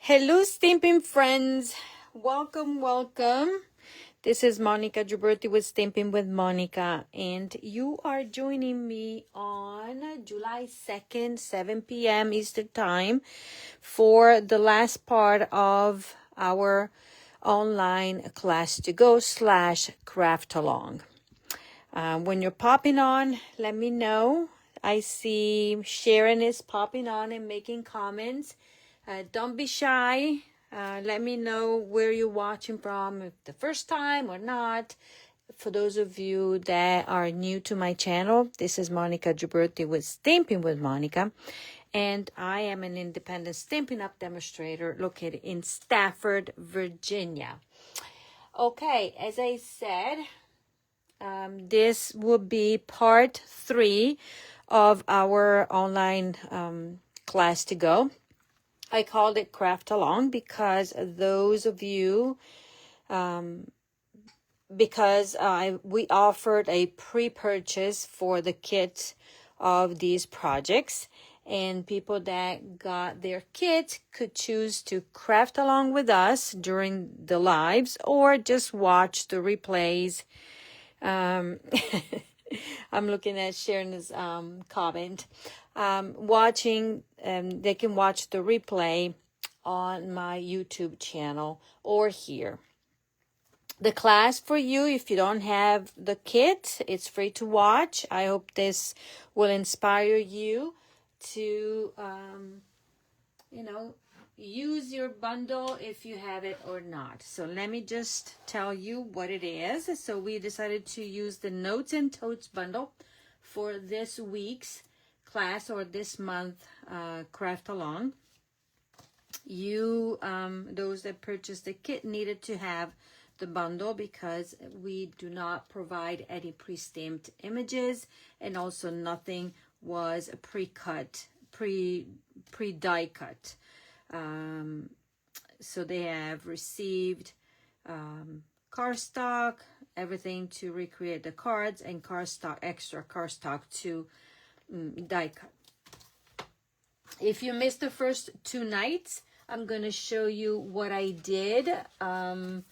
Hello, Stampin' friends. Welcome, welcome. This is Monica Gilberti with Stampin' with Monica, and you are joining me on July 2nd, 7 p.m. Eastern Time for the last part of our online class to go / craft along. When you're popping on, let me know. I see Sharon is popping on and making comments. Don't be shy. Let me know where you're watching from, if the first time or not. For those of you that are new to my channel, this is Monica Gilberti with Stampin' with Monica. And I am an independent Stampin' Up demonstrator located in Stafford, Virginia. Okay, as I said, this will be part 3 of our online class to go. I called it Craft Along because those of you, we offered a pre-purchase for the kit of these projects, and people that got their kit could choose to craft along with us during the lives or just watch the replays. I'm looking at Sharon's comment. They can watch the replay on my YouTube channel or here. The class for you, if you don't have the kit, it's free to watch. I hope this will inspire you to, use your bundle if you have it or not. So let me just tell you what it is. So we decided to use the Notes and Totes bundle for this week's class or this month craft along. You, those that purchased the kit, needed to have the bundle because we do not provide any pre-stamped images, and also nothing was pre-cut, pre-die cut. So they have received cardstock, everything to recreate the cards, and cardstock, extra cardstock to die cut. If you missed the first 2 nights, I'm going to show you what I did and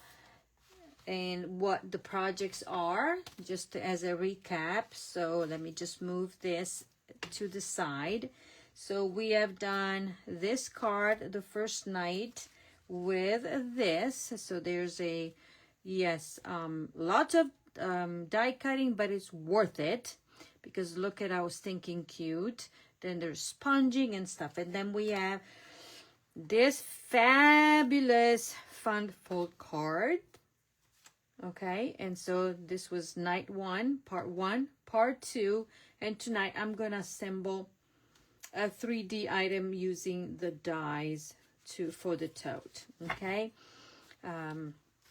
what the projects are, just as a recap. So let me just move this to the side. So we have done this card the first night with this. So there's lots of die cutting, but it's worth it because look at how stinking cute. Then there's sponging and stuff. And then we have this fabulous fun fold card. Okay, and so this was night 1, part 1, part 2. And tonight I'm going to assemble a 3D item using the dies for the tote. Okay,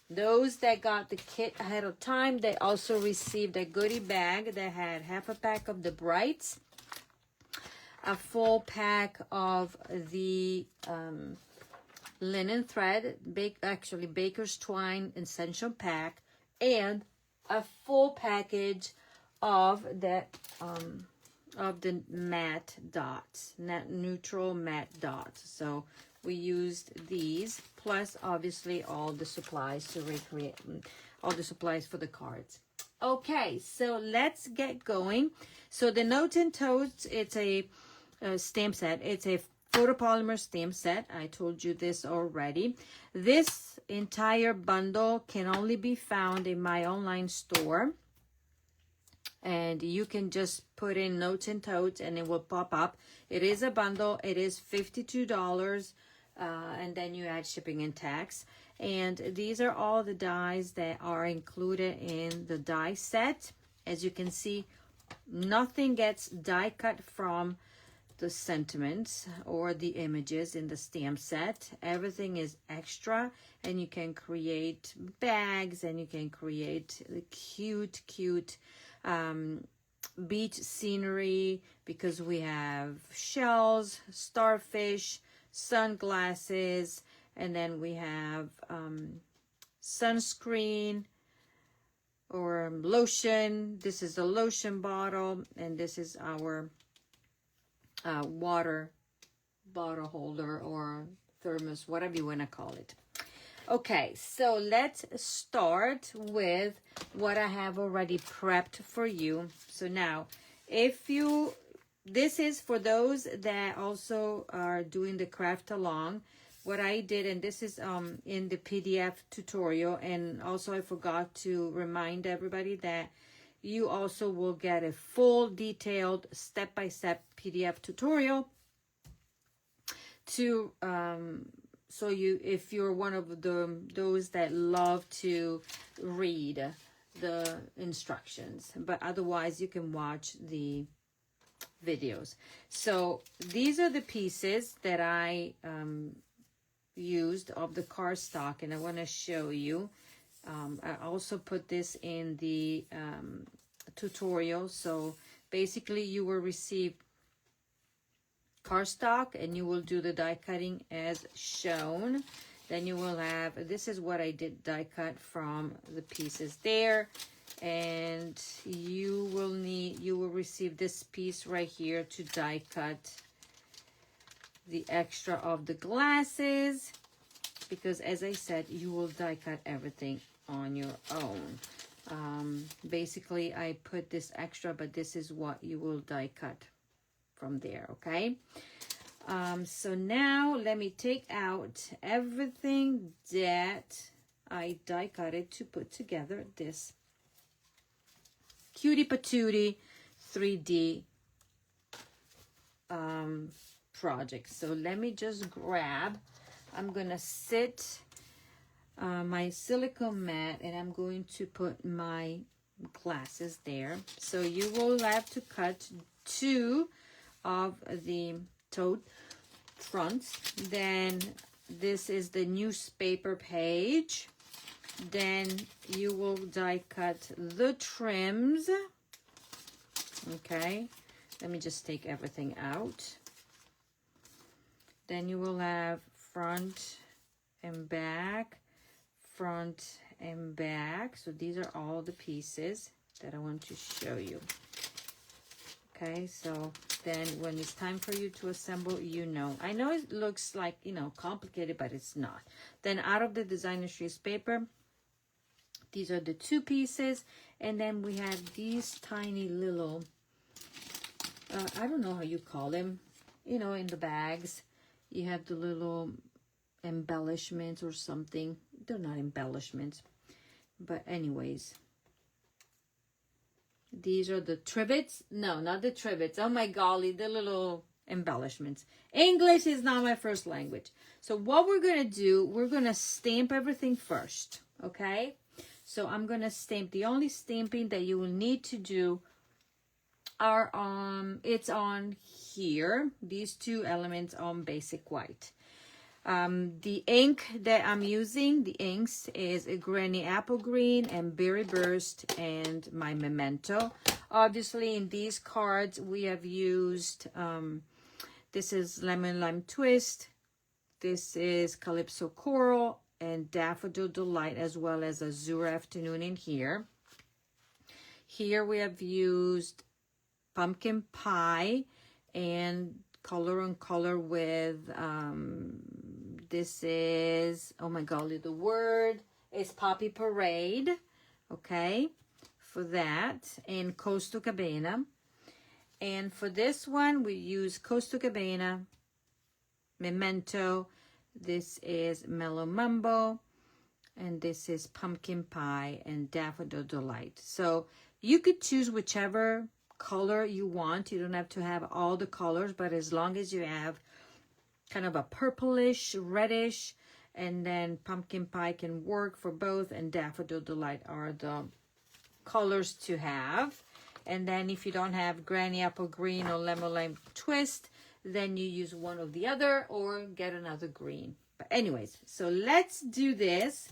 those that got the kit ahead of time, they also received a goodie bag that had half a pack of the brights, a full pack of the linen thread, baker's twine essential pack, and a full package of the matte dots, neutral matte dots. So we used these, plus obviously all the supplies to recreate, all the supplies for the cards. Okay, so let's get going. So the Notes and Totes, it's a stamp set. It's a photopolymer stamp set. I told you this already. This entire bundle can only be found in my online store. And you can just put in Notes and Totes and it will pop up. It is a bundle. It is $52. And then you add shipping and tax. And these are all the dies that are included in the die set. As you can see, nothing gets die cut from the sentiments or the images in the stamp set. Everything is extra, and you can create bags, and you can create cute beach scenery, because we have shells, starfish, sunglasses, and then we have sunscreen or lotion. This is a lotion bottle, and this is our water bottle holder or thermos, whatever you want to call it. Okay, so let's start with what I have already prepped for you. So now, this is for those that also are doing the craft along. What I did, and this is in the PDF tutorial, and also I forgot to remind everybody that you also will get a full detailed step-by-step PDF tutorial to so if you're one of those that love to read the instructions, but otherwise you can watch the videos. So these are the pieces that I used of the cardstock, and I want to show you. I also put this in the tutorial. So basically you will receive cardstock and you will do the die cutting as shown. Then you will have, this is what I did die cut from the pieces there, and you will receive this piece right here to die cut the extra of the glasses, because as I said, you will die cut everything on your own. Basically I put this extra, but this is what you will die cut from there. Okay, so now let me take out everything that I die cutted to put together this cutie patootie 3D project. So let me just grab, I'm gonna sit my silicone mat, and I'm going to put my glasses there. So you will have to cut 2 of the tote fronts. Then this is the newspaper page. Then you will die cut the trims. Okay, let me just take everything out. Then you will have front and back, front and back. So these are all the pieces that I want to show you. Okay, so then when it's time for you to assemble, you know. I know it looks like, you know, complicated, but it's not. Then out of the designer sheets paper, these are the 2 pieces. And then we have these tiny little, I don't know how you call them, you know, in the bags. You have the little embellishments or something. They're not embellishments, but anyways. These are the trivets. No, not the trivets. Oh my golly, the little embellishments. English is not my first language. So what we're going to do, we're going to stamp everything first. Okay? So I'm going to stamp. The only stamping that you will need to do are it's on here. These 2 elements on basic white. The ink that I'm using, the inks, is a Granny Apple Green and Berry Burst and my Memento. Obviously, in these cards, we have used, this is Lemon Lime Twist, this is Calypso Coral, and Daffodil Delight, as well as Azure Afternoon in here. Here we have used Pumpkin Pie and Color on Color with, this is, oh my golly, the word is Poppy Parade, okay, for that, and Costa Cabana. And for this one, we use Costa Cabana, Memento, this is Mellow Mumbo, and this is Pumpkin Pie and Daffodil Delight. So you could choose whichever color you want. You don't have to have all the colors, but as long as you have kind of a purplish, reddish, and then Pumpkin Pie can work for both, and Daffodil Delight are the colors to have. And then if you don't have Granny Apple Green or Lemon Lime Twist, then you use one of the other or get another green. But anyways, so let's do this.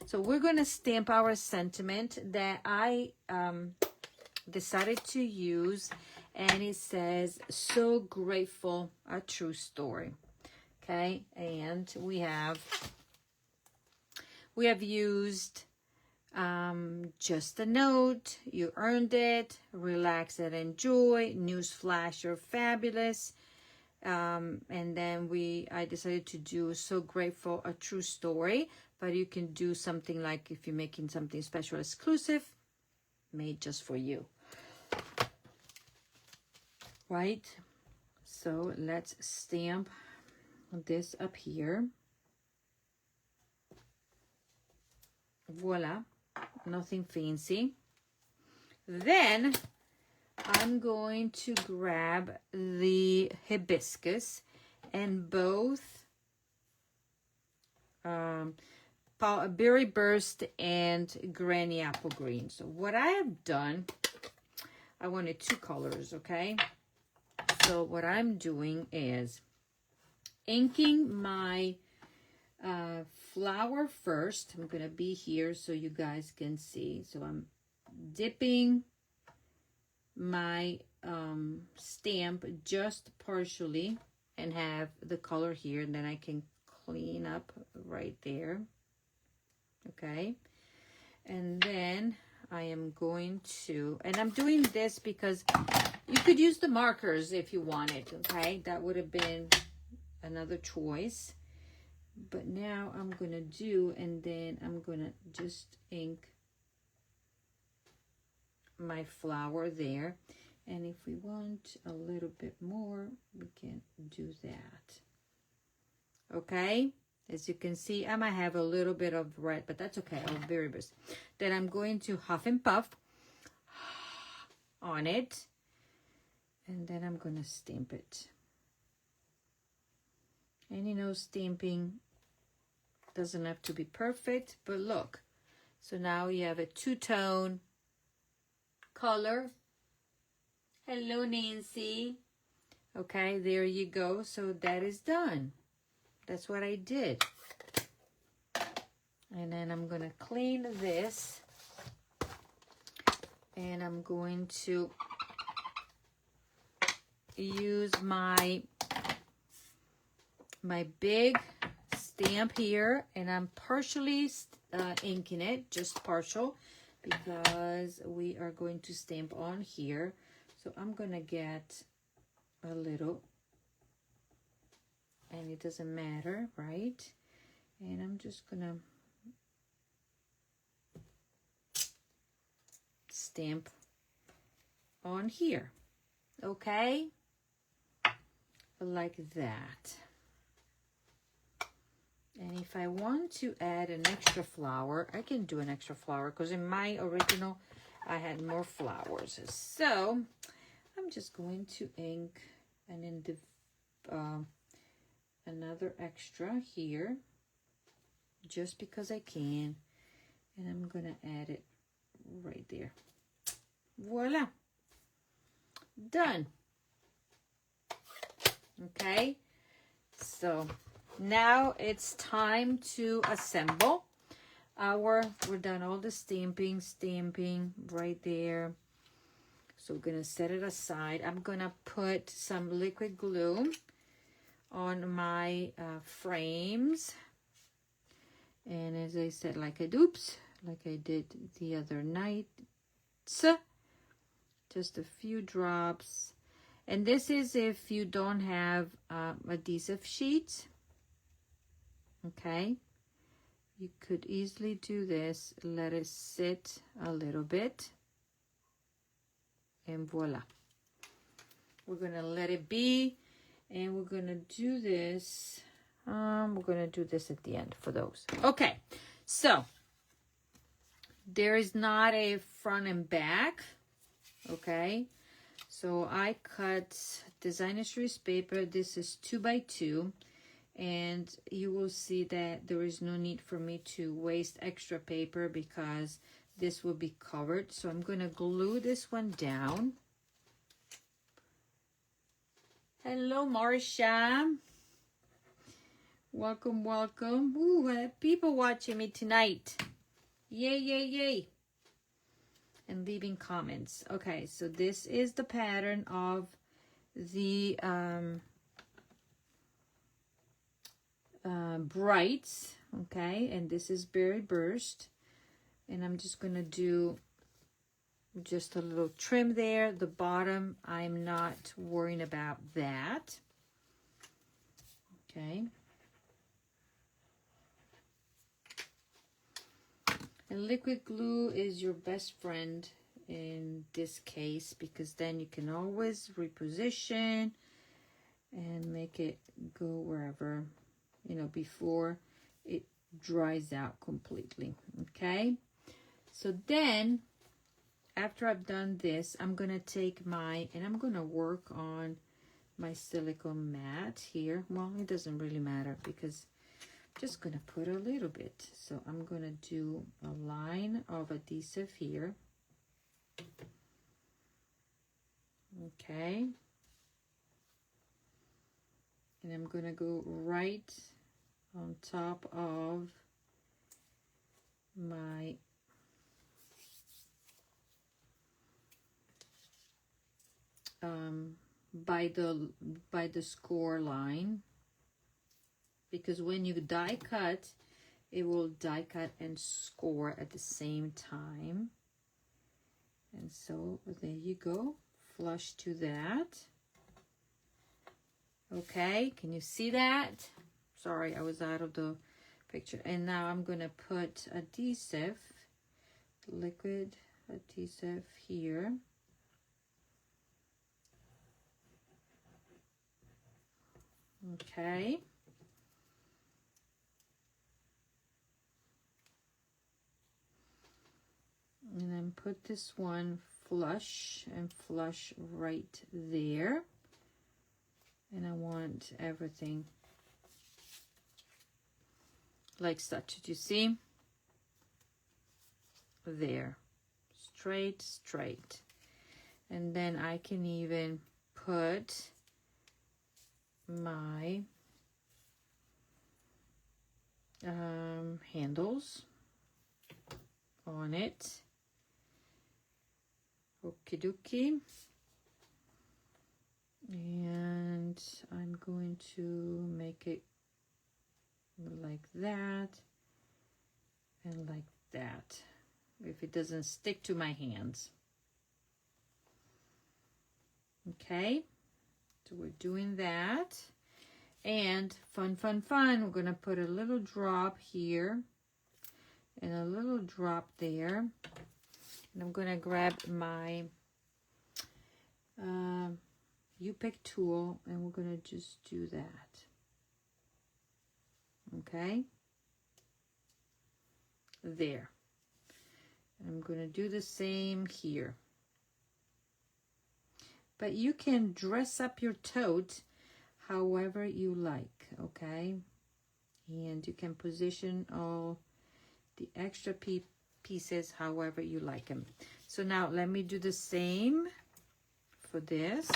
So we're going to stamp our sentiment that I decided to use, and it says, "So grateful, a true story." Okay, and we have used Just a Note, You Earned It, Relax and Enjoy, Newsflash, You're Fabulous, And then I decided to do So Grateful, a True Story. But you can do something like if you're making something special, exclusive, made just for you. Right? So let's stamp this up here. Voila. Nothing fancy. Then I'm going to grab the hibiscus and both berry burst and granny apple green. So what I have done, I wanted 2 colors, okay? So what I'm doing is inking my flower first. I'm gonna be here so you guys can see. So I'm dipping my stamp just partially and have the color here, and then I can clean up right there. Okay, and then I am going to, and I'm doing this because you could use the markers if you wanted. Okay, that would have been another choice, but now I'm gonna do, and then I'm gonna just ink my flower there. And if we want a little bit more, we can do that. Okay, as you can see, I might have a little bit of red, but that's okay. I'll very best. Then I'm going to huff and puff on it, and then I'm gonna stamp it. And you know, stamping doesn't have to be perfect, but look, so now you have a 2-tone color. Hello, Nancy. Okay, there you go. So that is done. That's what I did. And then I'm going to clean this. And I'm going to use my big stamp here. And I'm partially inking it, just partial, because we are going to stamp on here. So I'm gonna get a little, and it doesn't matter, right? And I'm just gonna stamp on here, okay? Like that. And if I want to add an extra flower, I can do an extra flower, because in my original I had more flowers. So I'm just going to ink and then another extra here, just because I can, and I'm gonna add it right there. Voila, done. Okay, so now it's time to assemble we're done all the stamping right there. So we're gonna set it aside. I'm gonna put some liquid glue on my frames, and as I said, like I did the other night, just a few drops. And this is if you don't have adhesive sheets. Okay, you could easily do this, let it sit a little bit, and voila. We're gonna let it be, and we're gonna do this. We're gonna do this at the end for those. Okay, so there is not a front and back. Okay, so I cut designer series paper. This is 2x2, and you will see that there is no need for me to waste extra paper because this will be covered. So I'm gonna glue this one down. Hello, Marcia. Welcome, welcome. Ooh, I have people watching me tonight. Yay, yay, yay. And leaving comments. Okay, so this is the pattern of the brights. Okay, and this is Berry Burst. And I'm just going to do just a little trim there. The bottom, I'm not worrying about that. Okay. And liquid glue is your best friend in this case, because then you can always reposition and make it go wherever, you know, before it dries out completely. Okay. So then after I've done this, I'm gonna take and I'm gonna work on my silicone mat here. Well, it doesn't really matter because I'm just gonna put a little bit. So I'm gonna do a line of adhesive here. Okay. And I'm gonna go right on top of my by the score line, because when you die cut, it will die cut and score at the same time. And so there you go, flush to that. Okay, can you see that? Sorry, I was out of the picture. And now I'm gonna put adhesive, liquid adhesive here. Okay. And then put this one flush and flush right there. And I want everything like such. Did you see? There. Straight, straight. And then I can even put my handles on it. Okie dokie. And I'm going to make it like that and like that, if it doesn't stick to my hands. Okay, so we're doing that. And fun, we're gonna put a little drop here and a little drop there. And I'm gonna grab my U-pick tool, and we're gonna just do that. Okay, there. And I'm gonna do the same here. But you can dress up your tote however you like, okay? And you can position all the extra pieces however you like them. So now let me do the same for this.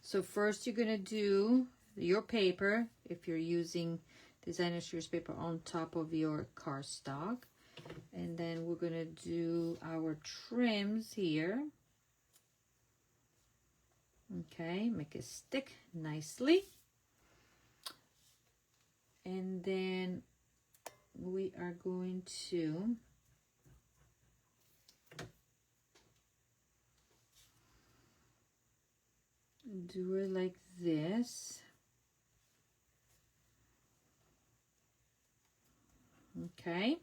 So first you're gonna do your paper, if you're using designer series paper, on top of your cardstock. And then we're gonna do our trims here. Okay, make it stick nicely. And then we are going to do it like this. Okay,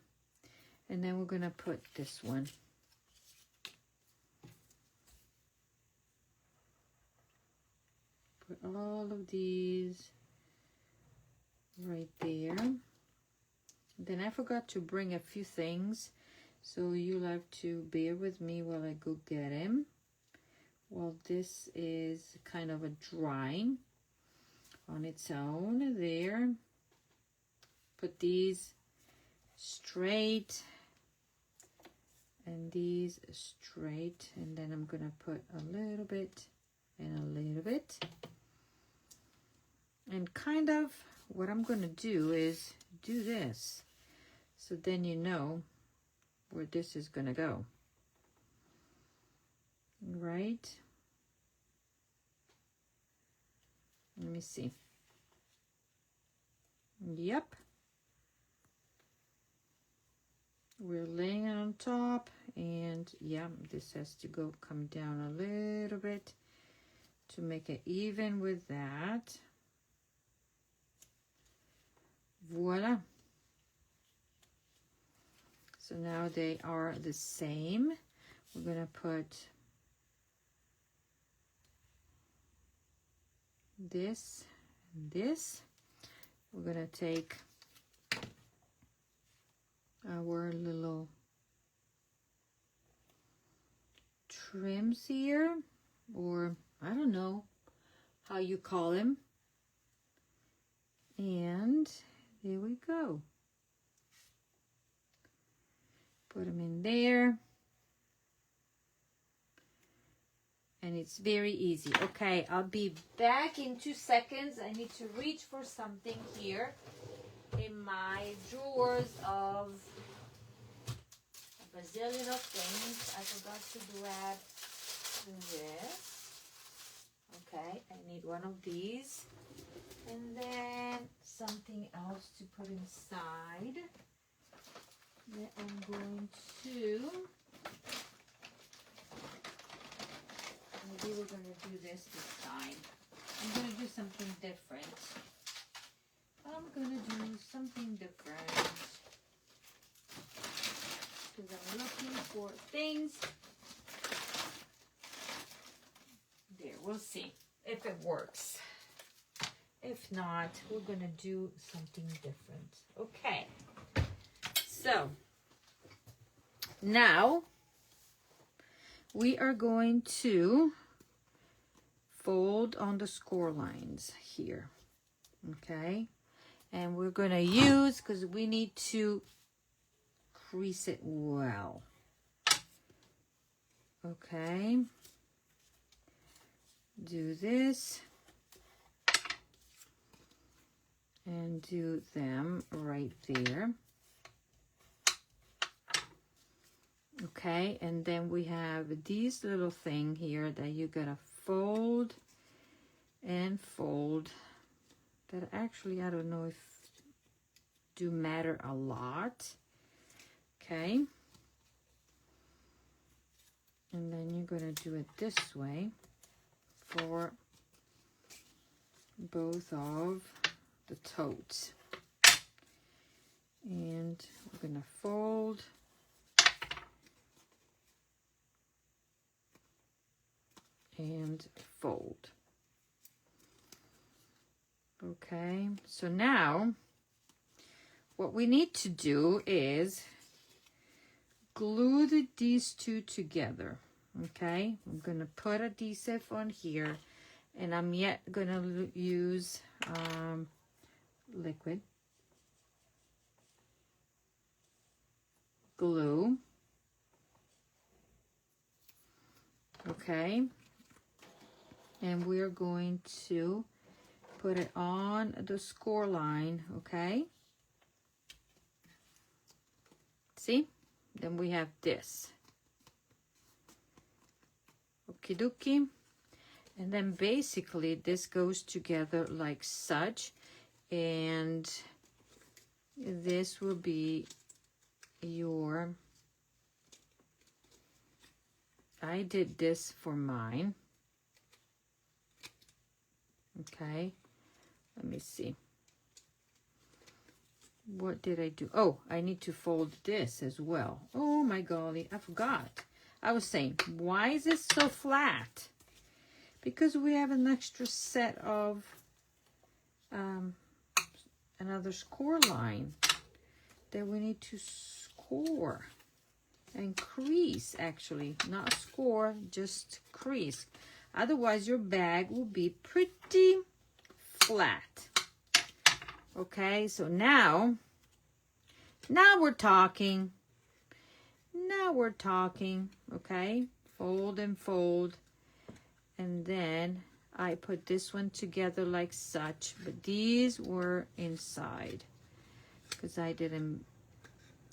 and then we're gonna put this one. Put all of these right there. Then I forgot to bring a few things, so you'll have to bear with me while I go get them. Well, this is kind of a drying on its own there. Put these straight and these straight, and then I'm gonna put a little bit and a little bit. And kind of what I'm gonna do is do this, so then you know where this is gonna go. Right? Let me see. Yep. We're laying it on top, and yeah, this has to come down a little bit to make it even with that. Voila. So now they are the same. We're gonna put this and this. We're gonna take our little trims here, or I don't know how you call them. And there we go. Put them in there. And it's very easy. Okay, I'll be back in 2 seconds. I need to reach for something here in my drawers of a bazillion of things. I forgot to grab this. Okay, I need one of these. And then something else to put inside. Then I'm going to, maybe we're going to do this time. I'm going to do something different. Because I'm looking for things. There, we'll see if it works. If not, we're going to do something different. Okay. So, now we are going to fold on the score lines here. Okay. And we're going to use, because we need to crease it well. Okay. Do this. And do them right there. Okay, and then we have these little thing here that you gotta fold and fold. That actually, I don't know if do matter a lot. Okay. And then you're gonna do it this way for both of the totes. And we're gonna fold and fold. Okay, so now what we need to do is glue these two together. Okay, I'm gonna put adhesive on here, and I'm yet gonna use liquid glue. Okay, and we're going to put it on the score line. Okay, see, then we have this. Okie dokie. And then basically this goes together like such, and this will be your, I did this for mine. Okay, let me see. What did I do? Oh, I need to fold this as well. Oh my golly, I forgot. I was saying, why is it so flat? Because we have an extra set of another score line that we need to score and crease, actually, not score, just crease. Otherwise your bag will be pretty flat. Okay, so now we're talking. Now we're talking. Okay, fold and fold. And then I put this one together like such, but these were inside because I didn't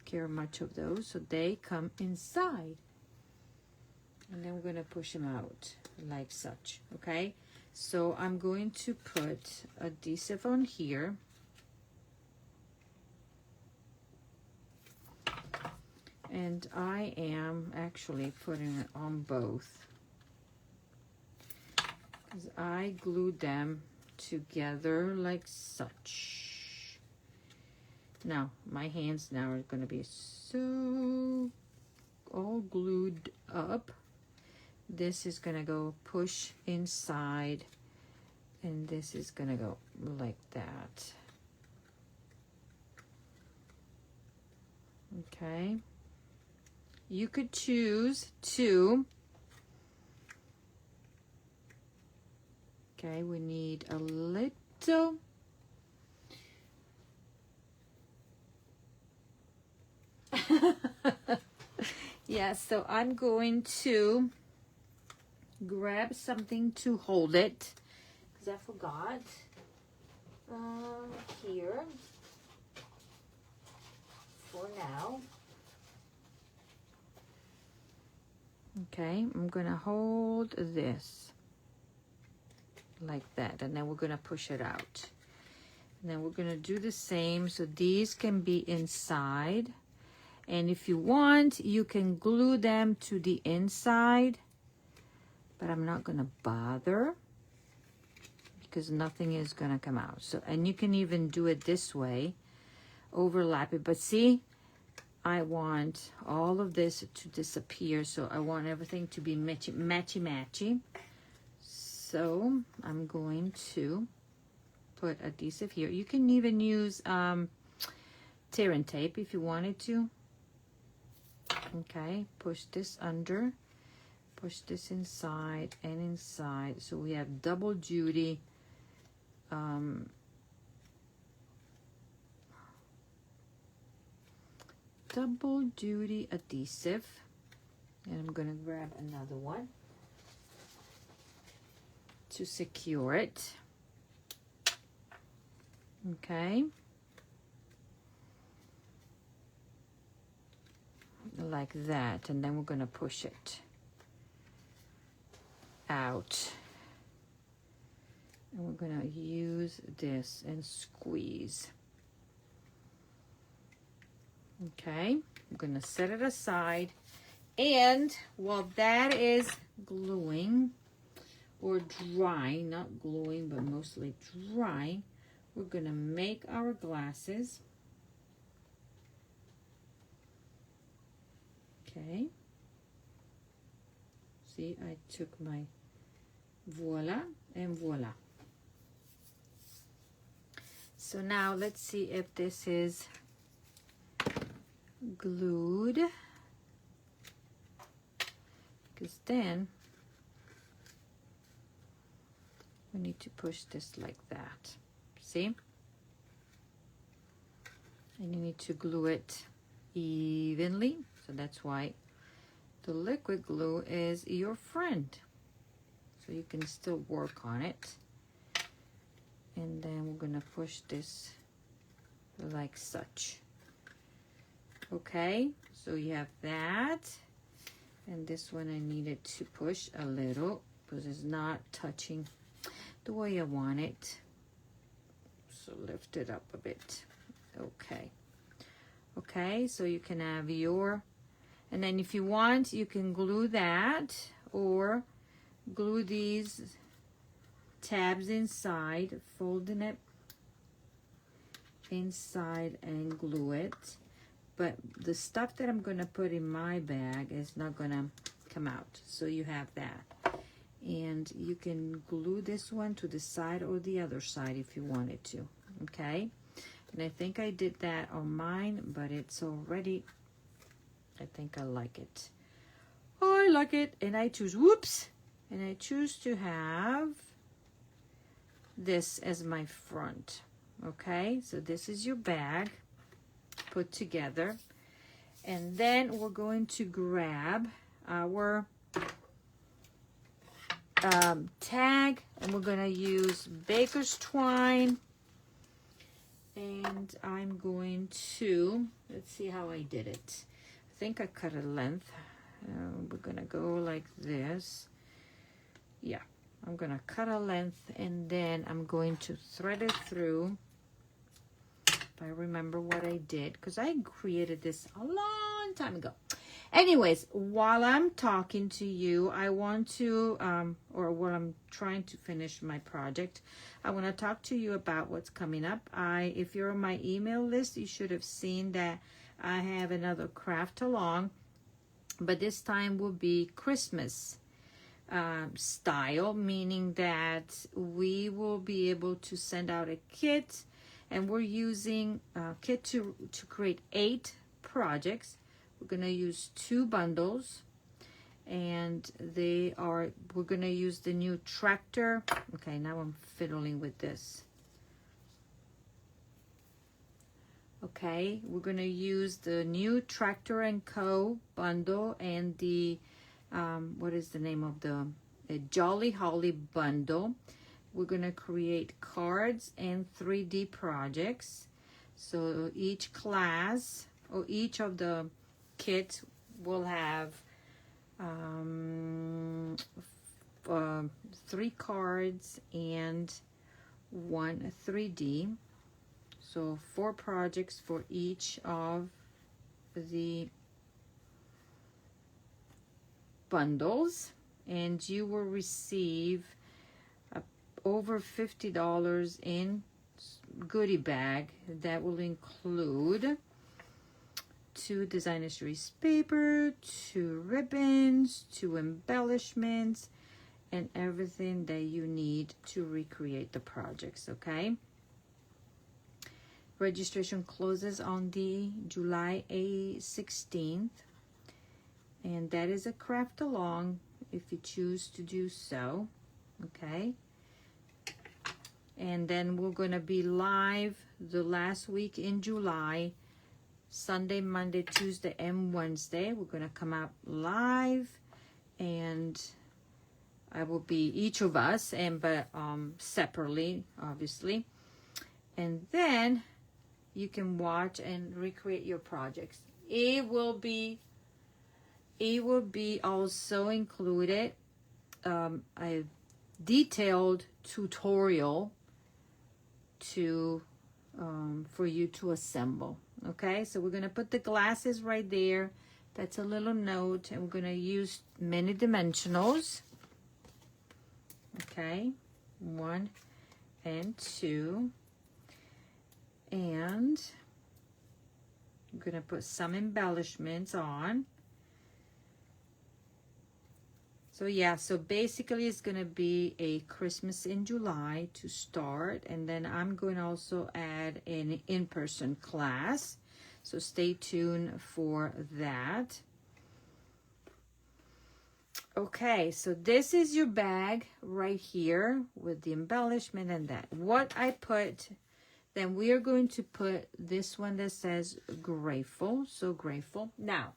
care much of those, so they come inside. And then we're going to push them out like such. Okay, so I'm going to put adhesive on here. And I am actually putting it on both. Because I glued them together like such. Now, my hands now are going to be so all glued up. This is going to go push inside, and this is going to go like that. Okay. You could choose to. Okay, we need a little. Yeah, so I'm going to grab something to hold it because I forgot. Here for now. Okay, I'm gonna hold this like that, and then we're gonna push it out. And then we're gonna do the same, so these can be inside. And if you want, you can glue them to the inside, but I'm not gonna bother because nothing is gonna come out. So, and you can even do it this way, overlap it. But see, I want all of this to disappear, so I want everything to be matchy. So I'm going to put adhesive here. You can even use tear and tape if you wanted to. Okay, push this under, push this inside and inside, so we have double duty adhesive. And I'm gonna grab another one to secure it. Okay, like that, and then we're gonna push it out, and we're gonna use this and squeeze. Okay, I'm gonna set it aside, and while that is gluing or drying, not gluing but mostly drying, we're gonna make our glasses. Okay, see, I took my voila and voila. So now let's see if this is glued, because then we need to push this like that. See? And you need to glue it evenly. So that's why the liquid glue is your friend. So you can still work on it. And then we're gonna push this like such. Okay, so you have that. And this one I needed to push a little because it's not touching the way I want it. So lift it up a bit. Okay. Okay, so you can have your, and then if you want, you can glue that or glue these tabs inside, folding it inside and glue it. But the stuff that I'm gonna put in my bag is not gonna come out. So you have that. And you can glue this one to the side or the other side if you wanted to, okay? And I think I did that on mine, but it's already, I think I like it. Oh, I like it. And I choose, whoops, and I choose to have this as my front, okay? So this is your bag put together. And then we're going to grab our tag, and we're gonna use baker's twine, and I'm going to, let's see how I did it. I think I cut a length. We're gonna go like this. Yeah, I'm gonna cut a length, and then I'm going to thread it through. If I remember what I did, because I created this a long time ago. Anyways, while I'm talking to you, I want to, or while I'm trying to finish my project, I want to talk to you about what's coming up. If you're on my email list, you should have seen that I have another craft along, but this time will be Christmas style, meaning that we will be able to send out a kit, and we're using a kit to create 8 projects. We're going to use 2 bundles, and we're going to use the new tractor. Okay, now I'm fiddling with this. Okay, we're going to use the new Tractor & Co. bundle and the, what is the name of the Jolly Holly bundle. We're going to create cards and 3D projects. So each class, or each of the kits will have 3 cards and 1 3D. So 4 projects for each of the bundles, and you will receive over $50 in goodie bag that will include 2 designer series paper, 2 ribbons, 2 embellishments, and everything that you need to recreate the projects. Okay, registration closes on the July 16th, and that is a craft along if you choose to do so. Okay, and then we're going to be live the last week in July, Sunday, Monday, Tuesday, and Wednesday. We're going to come out live, and I will be each of us, but separately, obviously. And then you can watch and recreate your projects. It will be also included a detailed tutorial for you to assemble. Okay, so we're going to put the glasses right there. That's a little note, and we're going to use many dimensionals. Okay, 1 and 2. And I'm going to put some embellishments on. So yeah, so basically it's going to be a Christmas in July to start, and then I'm going to also add an in-person class. So stay tuned for that. Okay, so this is your bag right here with the embellishment and that. What I put, then we are going to put this one that says grateful, so grateful. Now,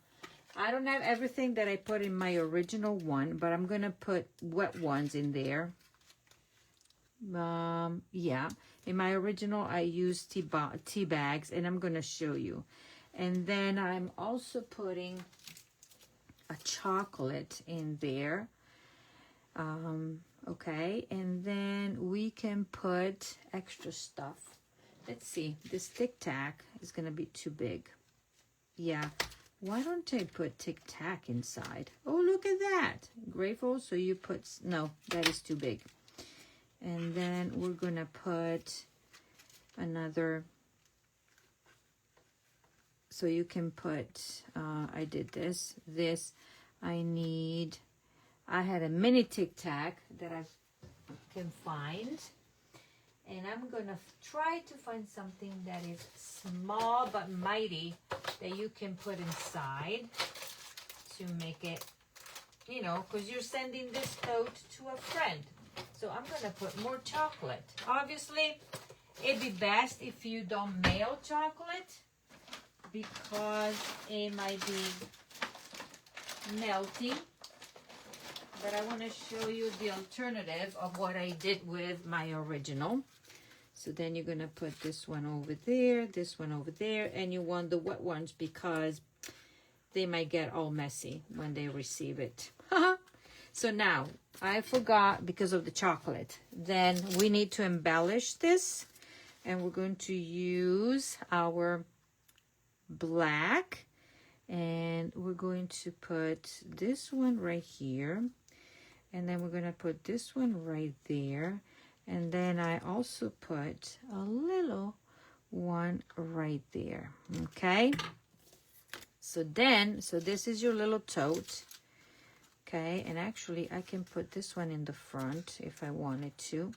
I don't have everything that I put in my original one, but I'm going to put wet ones in there. Yeah, in my original, I used tea bags, and I'm going to show you. And then I'm also putting a chocolate in there. Okay, and then we can put extra stuff. Let's see, this Tic Tac is going to be too big. Yeah. Why don't I put Tic Tac inside? Oh, look at that. Grateful, so you put, no, that is too big. And then we're going to put another, so you can put, I did this, I had a mini Tic Tac that I can find. And I'm going to try to find something that is small but mighty that you can put inside to make it, you know, because you're sending this note to a friend. So I'm going to put more chocolate. Obviously, it'd be best if you don't mail chocolate because it might be melting. But I want to show you the alternative of what I did with my original. So then you're going to put this one over there, this one over there, and you want the wet ones because they might get all messy when they receive it. So now, I forgot because of the chocolate. Then we need to embellish this, and we're going to use our black And we're going to put this one right here. And then we're going to put this one right there. And then I also put a little one right there. Okay. So this is your little tote. Okay. And actually I can put this one in the front if I wanted to.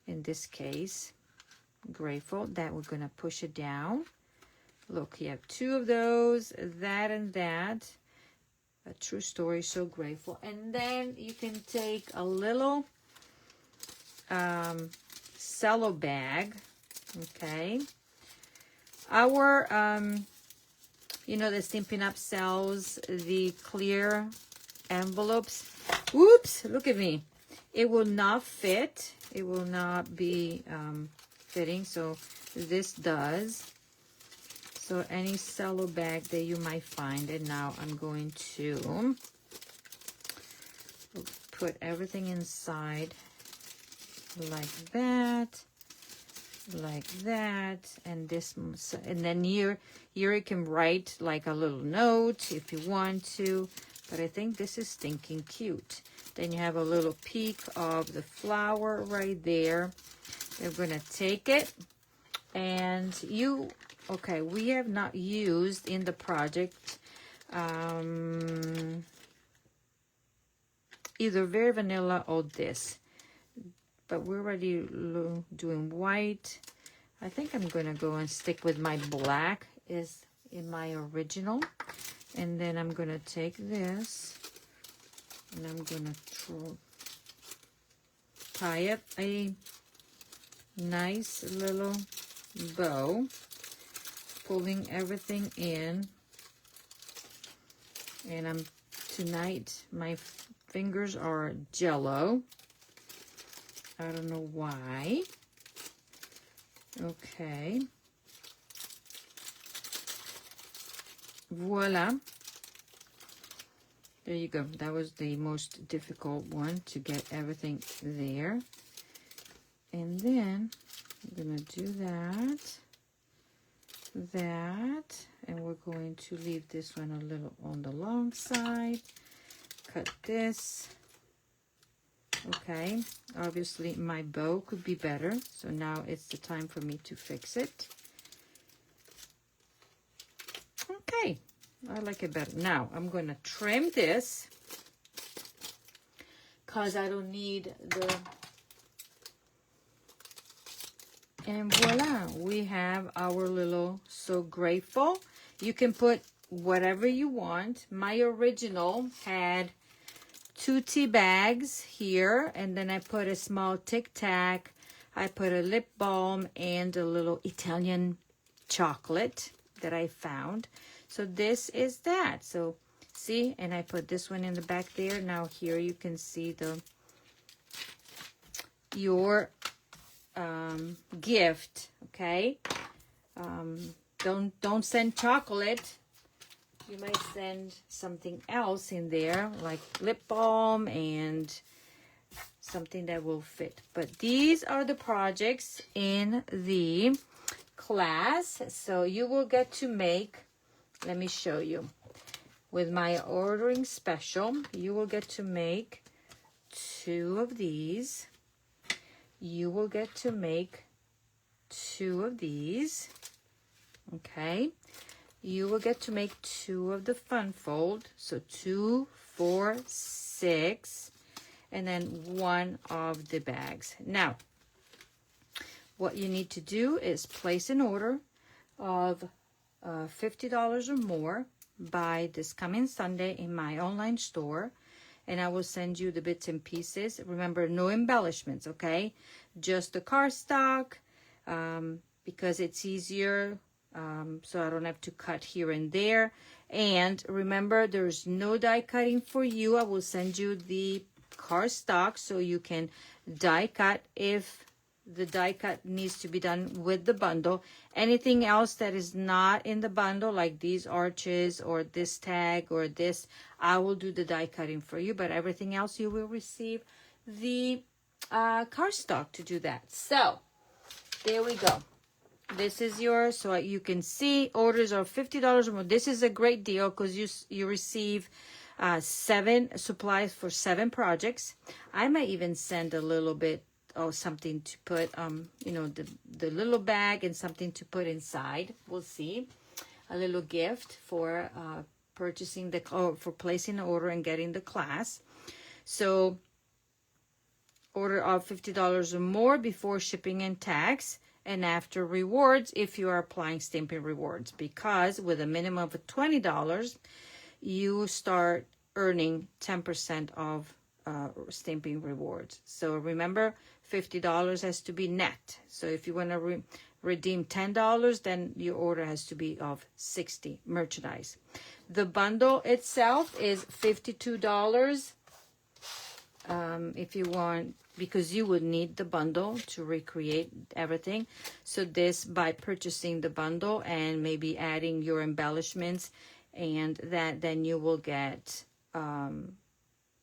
In this case, grateful that we're going to push it down. Look, you have two of those, that and that. A true story, so grateful. And then you can take a little cello bag, okay? Our, you know, the Stampin' Up sells the clear envelopes. Whoops, look at me. It will not fit. It will not be fitting, so this does. So any cello bag that you might find, and now I'm going to put everything inside like that, and this, and then here you can write like a little note if you want to, but I think this is stinking cute. Then you have a little peek of the flower right there. They're gonna take it, and you. Okay, we have not used in the project either Very Vanilla or this. But we're already doing white. I think I'm going to go and stick with my black is in my original. And then I'm going to take this and I'm going to tie up a nice little bow, pulling everything in. And tonight my fingers are jello. I don't know why. Okay. Voila. There you go. That was the most difficult one, to get everything there. And then I'm gonna do that, and we're going to leave this one a little on the long side. Cut this. Okay, obviously my bow could be better, so now it's the time for me to fix it. Okay, I like it better. Now I'm going to trim this because I don't need the... And voila, we have our little So Grateful. You can put whatever you want. My original had 2 tea bags here, and then I put a small Tic Tac. I put a lip balm and a little Italian chocolate that I found. So this is that. So see, and I put this one in the back there. Now here you can see your gift. Okay, don't send chocolate. You might send something else in there, like lip balm and something that will fit. But these are the projects in the class. So you will get to make, let me show you. With my ordering special, you will get to make 2 of these. You will get to make 2 of these. Okay. You will get to make 2 of the fun fold. So 2, 4, 6, and then 1 of the bags. Now, what you need to do is place an order of $50 or more by this coming Sunday in my online store, and I will send you the bits and pieces. Remember, no embellishments, okay? Just the cardstock, because it's easier. So I don't have to cut here and there. And remember, there's no die cutting for you. I will send you the cardstock so you can die cut if the die cut needs to be done with the bundle. Anything else that is not in the bundle, like these arches or this tag or this, I will do the die cutting for you. But everything else, you will receive the cardstock to do that. So there we go. This is yours, so you can see orders are $50 or more. This is a great deal because you receive 7 supplies for 7 projects. I might even send a little bit of something to put, you know, the little bag and something to put inside. We'll see. A little gift for purchasing for placing an order and getting the class. So order of $50 or more before shipping and tax, and after rewards if you are applying Stampin' Rewards, because with a minimum of $20 you start earning 10% of Stampin' Rewards. So remember, $50 has to be net. So if you want to redeem $10, then your order has to be of $60 merchandise. The bundle itself is $52 if you want, because you would need the bundle to recreate everything. So this, by purchasing the bundle and maybe adding your embellishments, and that, then you will get,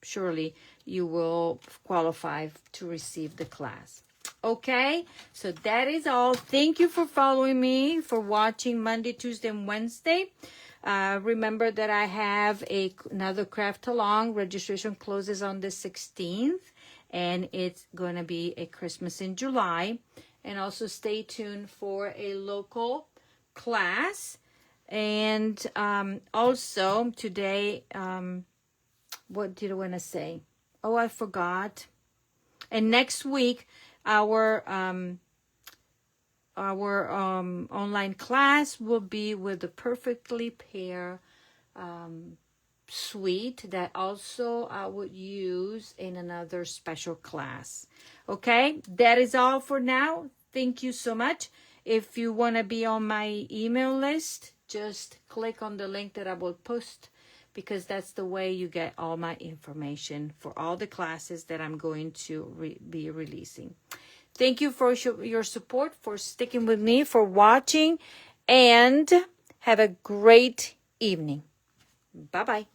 surely you will qualify to receive the class. Okay, so that is all. Thank you for following me, for watching Monday, Tuesday, and Wednesday. Remember that I have another craft along. Registration closes on the 16th, and it's going to be a Christmas in July. And also stay tuned for a local class. And also today, what did I want to say? Oh, I forgot. And next week, our online class will be with the Perfectly Pair suite that also I would use in another special class. Okay, that is all for now. Thank you so much. If you want to be on my email list, just click on the link that I will post, because that's the way you get all my information for all the classes that I'm going to be releasing. Thank you for your support, for sticking with me, for watching, and have a great evening. Bye-bye.